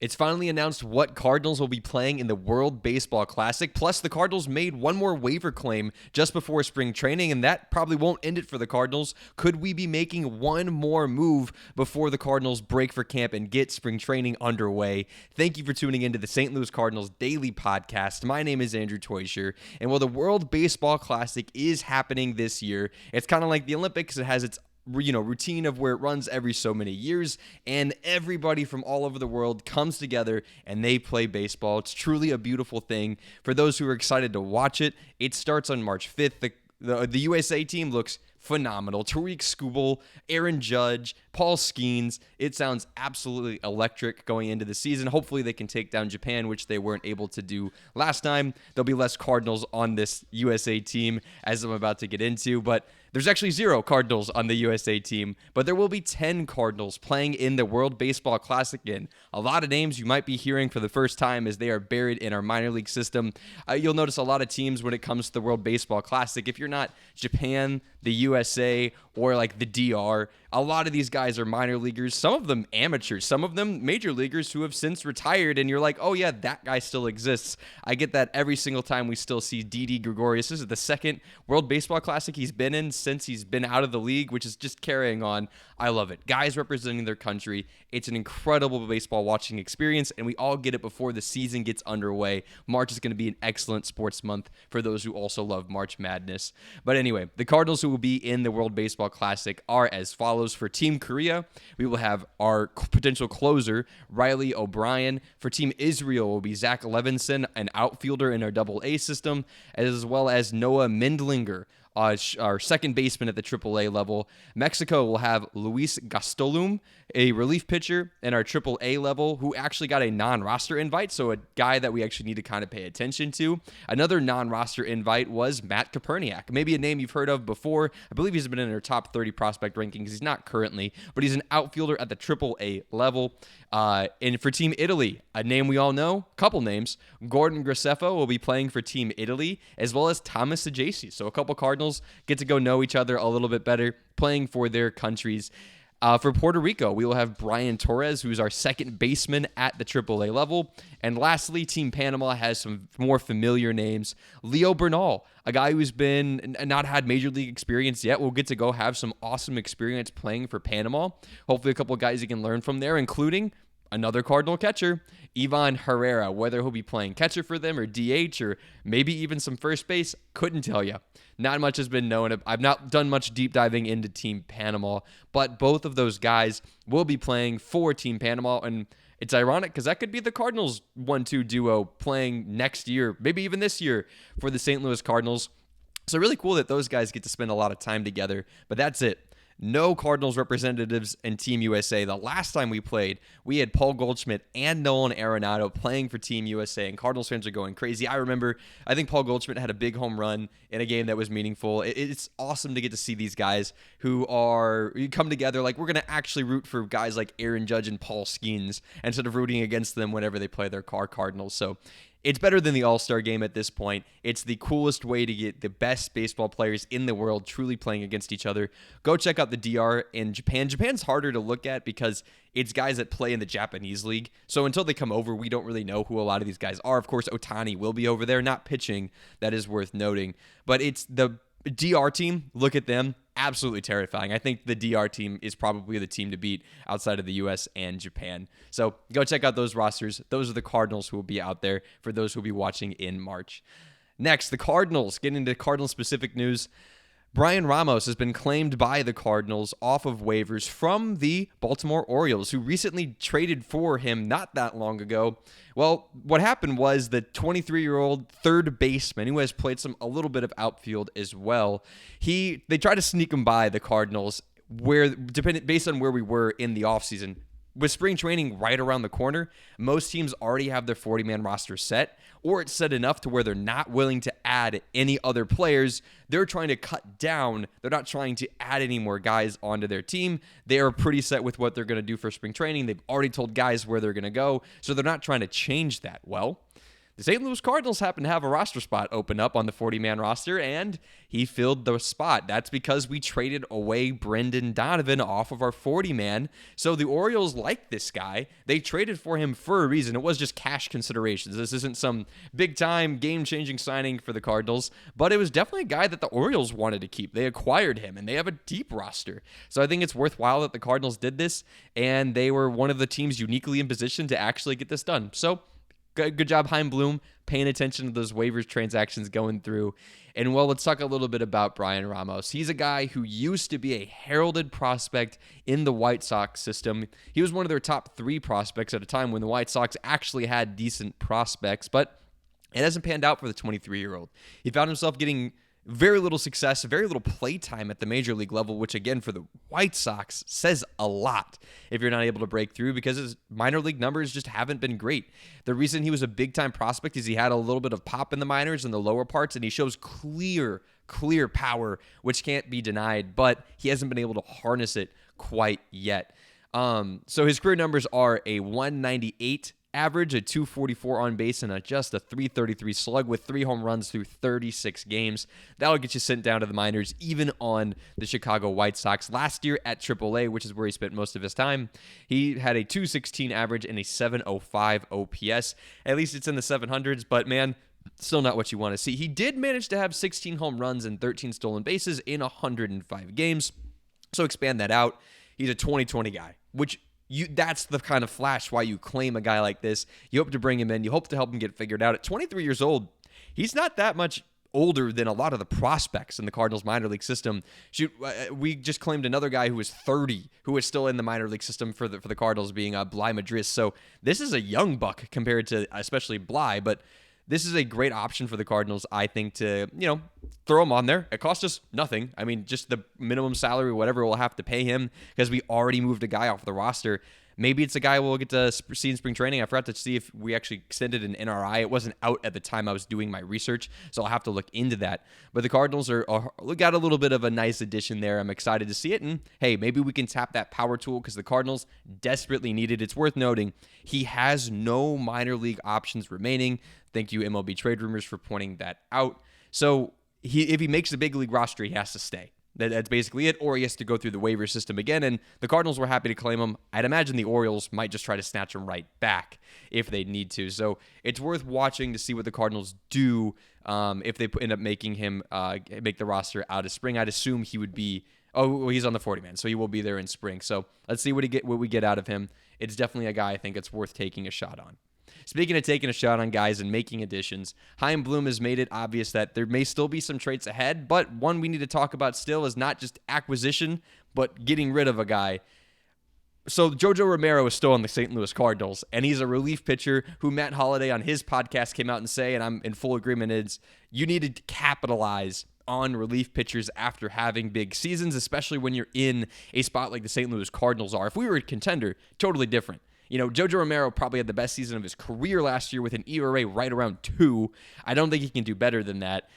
It's finally announced what Cardinals will be playing in the World Baseball Classic. Plus, the Cardinals made one more waiver claim just before spring training, and that probably won't end it for the Cardinals. Could we be making one more move before the Cardinals break for camp and get spring training underway? Thank you for tuning into the St. Louis Cardinals Daily Podcast. My name is Andrew Toysher, and while the World Baseball Classic is happening this year, it's kind of like the Olympics. It has its routine of where it runs every so many years, and everybody from all over the world comes together and they play baseball. It's truly a beautiful thing. For those who are excited to watch it, it starts on March 5th. The USA team looks phenomenal. Tariq Skubal, Aaron Judge, Paul Skeens. It sounds absolutely electric going into the season. Hopefully they can take down Japan, which they weren't able to do last time. There'll be less Cardinals on this USA team, as I'm about to get into, but there's actually 0 Cardinals on the USA team, but there will be 10 Cardinals playing in the World Baseball Classic again. A lot of names you might be hearing for the first time as they are buried in our minor league system. You'll notice a lot of teams when it comes to the World Baseball Classic. If you're not Japan, the USA, or like the DR, a lot of these guys are minor leaguers, some of them amateurs, some of them major leaguers who have since retired, and you're like, oh yeah, that guy still exists. I get that every single time we still see Didi Gregorius. This is the second World Baseball Classic he's been in since he's been out of the league, which is just carrying on. I love it. Guys representing their country. It's an incredible baseball watching experience, and we all get it before the season gets underway. March is going to be an excellent sports month for those who also love March Madness. But anyway, the Cardinals who will be in the World Baseball Classic are as follows. For Team Korea, we will have our potential closer, Riley O'Brien. For Team Israel will be Zach Levinson, an outfielder in our AA system, as well as Noah Mendlinger, our second baseman at the AAA level. Mexico will have Luis Gastelum, a relief pitcher in our AAA level, who actually got a non-roster invite, so a guy that we actually need to kind of pay attention to. Another non-roster invite was Matt Koperniak, maybe a name you've heard of before. I believe he's been in our top 30 prospect rankings. He's not currently, but he's an outfielder at the AAA level. And for Team Italy, a name we all know, a couple names, Gordon Graceffo will be playing for Team Italy, as well as Thomas Saggese. So a couple Cardinals get to go know each other a little bit better, playing for their countries. For Puerto Rico, we will have Brian Torres, who's our second baseman at the AAA level. And lastly, Team Panama has some more familiar names. Leo Bernal, a guy who's been not had major league experience yet, will get to go have some awesome experience playing for Panama. Hopefully a couple of guys you can learn from there, including another Cardinal catcher, Ivan Herrera. Whether he'll be playing catcher for them or DH or maybe even some first base, couldn't tell you. Not much has been known. I've not done much deep diving into Team Panama, but both of those guys will be playing for Team Panama, and it's ironic because that could be the Cardinals 1-2 duo playing next year, maybe even this year for the St. Louis Cardinals. So really cool that those guys get to spend a lot of time together, but that's it. No Cardinals representatives in Team USA. The last time we played, we had Paul Goldschmidt and Nolan Arenado playing for Team USA, and Cardinals fans are going crazy. I think Paul Goldschmidt had a big home run in a game that was meaningful. It's awesome to get to see these guys who come together. Like, we're going to actually root for guys like Aaron Judge and Paul Skeens instead of rooting against them whenever they play their Cardinals. So it's better than the All-Star game at this point. It's the coolest way to get the best baseball players in the world truly playing against each other. Go check out the DR in Japan. Japan's harder to look at because it's guys that play in the Japanese league. So until they come over, we don't really know who a lot of these guys are. Of course, Ohtani will be over there, not pitching. That is worth noting. But it's the DR team. Look at them. Absolutely terrifying. I think the DR team is probably the team to beat outside of the US and Japan. So go check out those rosters. Those are the Cardinals who will be out there for those who will be watching in March. Next, the Cardinals. Getting into Cardinal-specific news. Bryan Ramos has been claimed by the Cardinals off of waivers from the Baltimore Orioles, who recently traded for him not that long ago. Well, what happened was the 23-year-old third baseman, who has played a little bit of outfield as well, they tried to sneak him by the Cardinals, based on where we were in the offseason. With spring training right around the corner, most teams already have their 40-man roster set, or it's set enough to where they're not willing to add any other players. They're trying to cut down. They're not trying to add any more guys onto their team. They are pretty set with what they're going to do for spring training. They've already told guys where they're going to go, so they're not trying to change that. Well, the St. Louis Cardinals happen to have a roster spot open up on the 40-man roster, and he filled the spot. That's because we traded away Brendan Donovan off of our 40-man. So the Orioles like this guy. They traded for him for a reason. It was just cash considerations. This isn't some big-time, game-changing signing for the Cardinals, but it was definitely a guy that the Orioles wanted to keep. They acquired him, and they have a deep roster. So I think it's worthwhile that the Cardinals did this, and they were one of the teams uniquely in position to actually get this done. So good job, Chaim Bloom, paying attention to those waivers transactions going through. And well, let's talk a little bit about Bryan Ramos. He's a guy who used to be a heralded prospect in the White Sox system. He was one of their top 3 prospects at a time when the White Sox actually had decent prospects, but it hasn't panned out for the 23-year-old. He found himself getting very little success, very little play time at the major league level, which again for the White Sox says a lot if you're not able to break through, because his minor league numbers just haven't been great. The reason he was a big time prospect is he had a little bit of pop in the minors and the lower parts, and he shows clear power, which can't be denied, but he hasn't been able to harness it quite yet. So his career numbers are a 198 average, a 244 on base, and just a 333 slug with 3 home runs through 36 games. That'll get you sent down to the minors, even on the Chicago White Sox. Last year at AAA, which is where he spent most of his time, he had a 216 average and a 705 OPS. At least it's in the 700s, but man, still not what you want to see. He did manage to have 16 home runs and 13 stolen bases in 105 games. So expand that out. He's a 2020 guy, which that's the kind of flash why you claim a guy like this. You hope to bring him in. You hope to help him get figured out. At 23 years old, he's not that much older than a lot of the prospects in the Cardinals minor league system. Shoot, we just claimed another guy who was 30, who is still in the minor league system for the Cardinals, being Bly Madris. So this is a young buck compared to especially Bly, but this is a great option for the Cardinals, I think, to, throw him on there. It costs us nothing. I mean, just the minimum salary, whatever we'll have to pay him, because we already moved a guy off the roster. Maybe it's a guy we'll get to see in spring training. I forgot to see if we actually extended an NRI. It wasn't out at the time I was doing my research, so I'll have to look into that. But the Cardinals got a little bit of a nice addition there. I'm excited to see it, and hey, maybe we can tap that power tool because the Cardinals desperately need it. It's worth noting he has no minor league options remaining. Thank you, MLB Trade Rumors, for pointing that out. So if he makes the big league roster, he has to stay. That's basically it, or he has to go through the waiver system again, and the Cardinals were happy to claim him. I'd imagine the Orioles might just try to snatch him right back if they need to. So it's worth watching to see what the Cardinals do if they end up making him make the roster out of spring. I'd assume he would be, he's on the 40-man, so he will be there in spring. So let's see what we get out of him. It's definitely a guy I think it's worth taking a shot on. Speaking of taking a shot on guys and making additions, Chaim Bloom has made it obvious that there may still be some traits ahead, but one we need to talk about still is not just acquisition, but getting rid of a guy. So Jojo Romero is still on the St. Louis Cardinals, and he's a relief pitcher who Matt Holliday on his podcast came out and say, and I'm in full agreement, is you need to capitalize on relief pitchers after having big seasons, especially when you're in a spot like the St. Louis Cardinals are. If we were a contender, totally different. Jojo Romero probably had the best season of his career last year with an ERA right around 2. I don't think he can do better than that.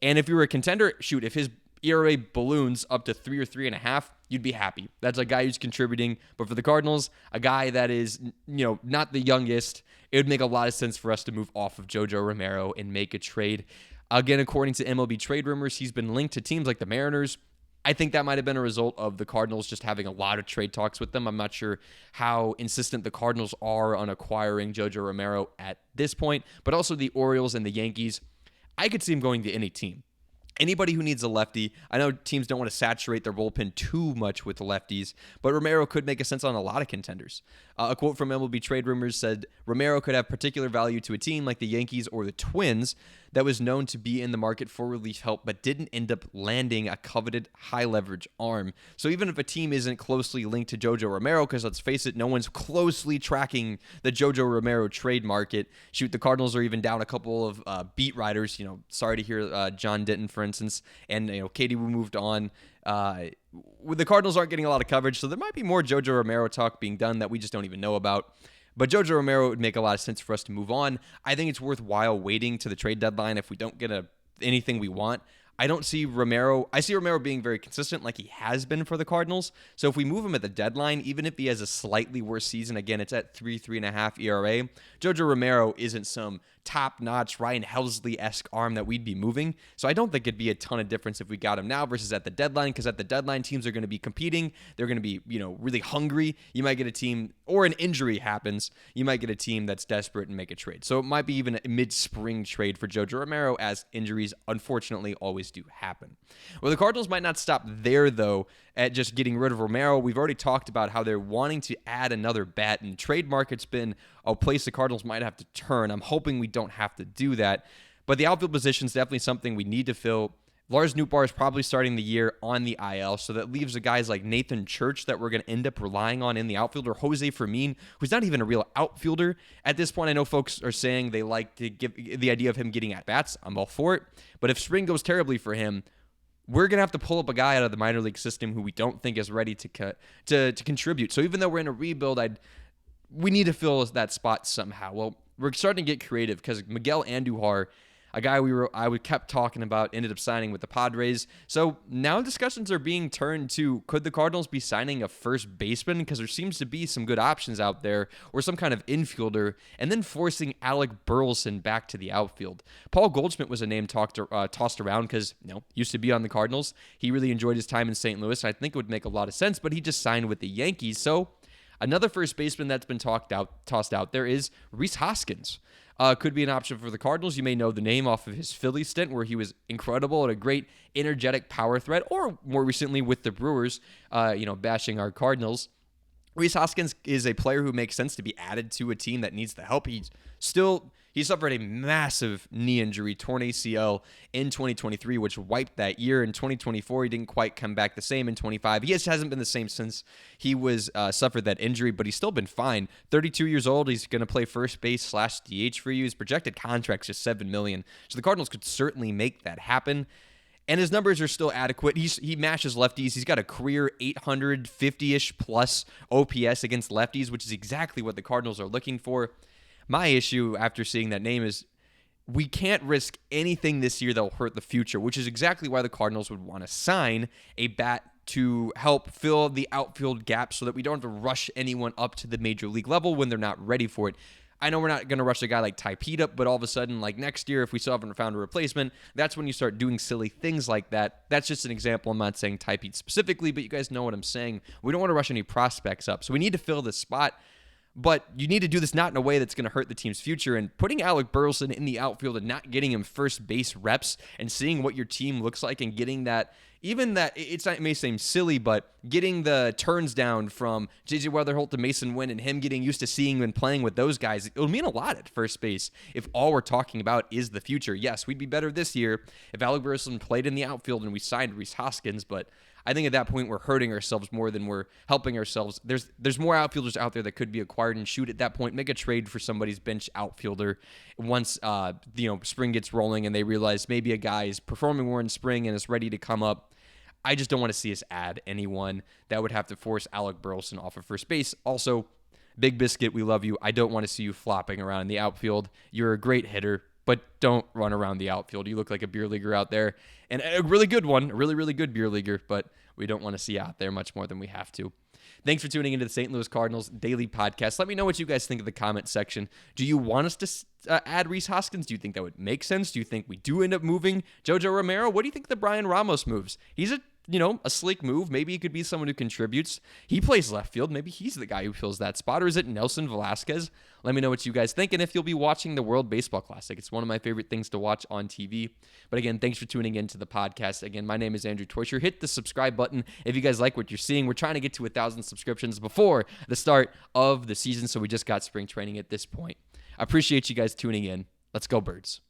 And if you were a contender, if his ERA balloons up to 3 or 3.5, you'd be happy. That's a guy who's contributing. But for the Cardinals, a guy that is, not the youngest, it would make a lot of sense for us to move off of Jojo Romero and make a trade. Again, according to MLB Trade Rumors, he's been linked to teams like the Mariners. I think that might have been a result of the Cardinals just having a lot of trade talks with them. I'm not sure how insistent the Cardinals are on acquiring Jojo Romero at this point, but also the Orioles and the Yankees. I could see him going to any team. Anybody who needs a lefty. I know teams don't want to saturate their bullpen too much with the lefties, but Romero could make a sense on a lot of contenders. A quote from MLB Trade Rumors said, Romero could have particular value to a team like the Yankees or the Twins that was known to be in the market for relief help but didn't end up landing a coveted high-leverage arm. So even if a team isn't closely linked to Jojo Romero, because let's face it, no one's closely tracking the Jojo Romero trade market. The Cardinals are even down a couple of beat writers. Sorry to hear John Denton, for instance, and Katie Wu moved on. The Cardinals aren't getting a lot of coverage, so there might be more Jojo Romero talk being done that we just don't even know about. But Jojo Romero would make a lot of sense for us to move on. I think it's worthwhile waiting to the trade deadline if we don't get anything we want. I don't see Romero. I see Romero being very consistent like he has been for the Cardinals. So if we move him at the deadline, even if he has a slightly worse season, again, it's at 3.5 ERA. Jojo Romero isn't some top-notch Ryan Helsley-esque arm that we'd be moving. So I don't think it'd be a ton of difference if we got him now versus at the deadline, because at the deadline, teams are going to be competing. They're going to be, really hungry. You might get a team, or an injury happens, you might get a team that's desperate and make a trade. So it might be even a mid-spring trade for Jojo Romero, as injuries, unfortunately, always do happen. Well, the Cardinals might not stop there, though, at just getting rid of Romero. We've already talked about how they're wanting to add another bat, and the trade market's been a place the Cardinals might have to turn. I'm hoping we don't have to do that, but the outfield position is definitely something we need to fill. Lars Nootbaar is probably starting the year on the IL, so that leaves the guys like Nathan Church that we're going to end up relying on in the outfield, or Jose Fermin, who's not even a real outfielder. At this point, I know folks are saying they like to give the idea of him getting at-bats. I'm all for it, but if spring goes terribly for him, we're going to have to pull up a guy out of the minor league system who we don't think is ready to contribute. So even though we're in a rebuild, we need to fill that spot somehow. Well, we're starting to get creative because Miguel Andujar, a guy I kept talking about, ended up signing with the Padres. So now discussions are being turned to, could the Cardinals be signing a first baseman? Because there seems to be some good options out there, or some kind of infielder, and then forcing Alec Burleson back to the outfield. Paul Goldschmidt was a name tossed around because, used to be on the Cardinals. He really enjoyed his time in St. Louis, and I think it would make a lot of sense, but he just signed with the Yankees. So another first baseman that's been tossed out there is Rhys Hoskins. Could be an option for the Cardinals. You may know the name off of his Philly stint, where he was incredible and a great energetic power threat, or more recently with the Brewers, bashing our Cardinals. Rhys Hoskins is a player who makes sense to be added to a team that needs the help. He suffered a massive knee injury, torn ACL in 2023, which wiped that year. In 2024, he didn't quite come back the same. In 25, he just hasn't been the same since he was suffered that injury, but he's still been fine. 32 years old, he's going to play first base / DH for you. His projected contract's just $7 million, so the Cardinals could certainly make that happen. And his numbers are still adequate. He mashes lefties. He's got a career 850-ish plus OPS against lefties, which is exactly what the Cardinals are looking for. My issue after seeing that name is we can't risk anything this year that will hurt the future, which is exactly why the Cardinals would want to sign a bat to help fill the outfield gap so that we don't have to rush anyone up to the major league level when they're not ready for it. I know we're not going to rush a guy like Ty Pete up, but all of a sudden, like next year, if we still haven't found a replacement, that's when you start doing silly things like that. That's just an example. I'm not saying Ty Pete specifically, but you guys know what I'm saying. We don't want to rush any prospects up, so we need to fill this spot. But you need to do this not in a way that's going to hurt the team's future. And putting Alec Burleson in the outfield and not getting him first base reps and seeing what your team looks like and getting that, it may seem silly, but getting the turns down from J.J. Weatherholt to Mason Wynn and him getting used to seeing and playing with those guys, it'll mean a lot at first base if all we're talking about is the future. Yes, we'd be better this year if Alec Burleson played in the outfield and we signed Rhys Hoskins, but I think at that point we're hurting ourselves more than we're helping ourselves. There's more outfielders out there that could be acquired and shoot at that point. Make a trade for somebody's bench outfielder once spring gets rolling and they realize maybe a guy is performing more in spring and is ready to come up. I just don't want to see us add anyone that would have to force Alec Burleson off of first base. Also, Big Biscuit, we love you. I don't want to see you flopping around in the outfield. You're a great hitter, but don't run around the outfield. You look like a beer leaguer out there, and a really good one, a really, really good beer leaguer, but we don't want to see out there much more than we have to. Thanks for tuning into the St. Louis Cardinals Daily Podcast. Let me know what you guys think in the comment section. Do you want us to add Rhys Hoskins? Do you think that would make sense? Do you think we do end up moving Jojo Romero? What do you think of the Bryan Ramos moves? He's a sleek move. Maybe he could be someone who contributes. He plays left field. Maybe he's the guy who fills that spot. Or is it Nelson Velasquez? Let me know what you guys think. And if you'll be watching the World Baseball Classic, it's one of my favorite things to watch on TV. But again, thanks for tuning into the podcast. Again, my name is Andrew Torture. Hit the subscribe button if you guys like what you're seeing. We're trying to get to 1,000 subscriptions before the start of the season. So we just got spring training at this point. I appreciate you guys tuning in. Let's go Birds.